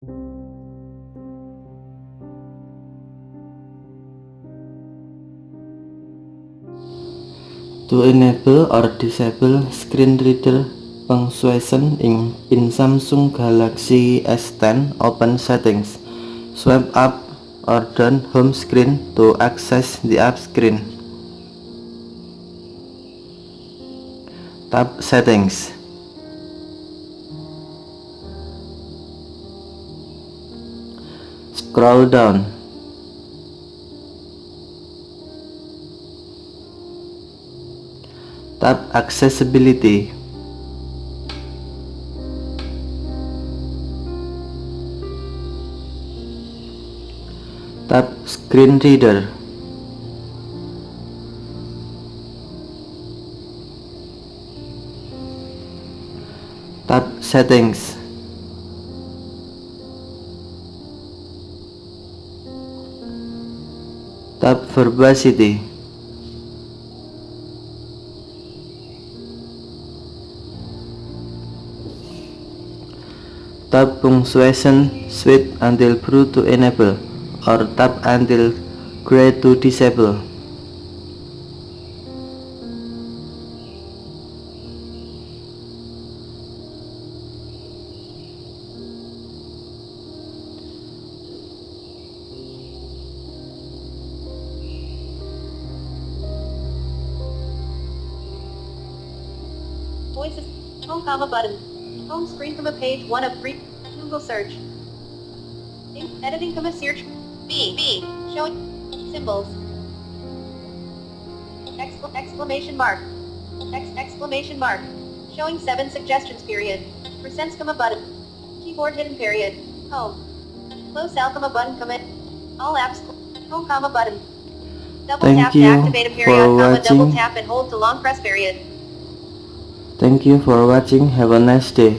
To enable or disable screen reader punctuation in Samsung Galaxy S10, open settings. Swipe up or down home screen to access the app screen. Tap settings. Scroll down. Tap accessibility. Tap screen reader. Tap settings. Tap verbosity. Tap punctuation switch until blue to enable, or tap until gray to disable. Voices. Home comma button. Home screen comma page 1 of 3. Google search. Editing comma search. B. Showing. Symbols. Exclamation mark. Exclamation mark. Showing 7 suggestions period. Percents comma button. Keyboard hidden period. Home. Close L comma button comma. All apps. Home comma button. Double Thank tap to you activate a period for comma double watching. tap and hold to long press period. Thank you for watching. Have a nice day.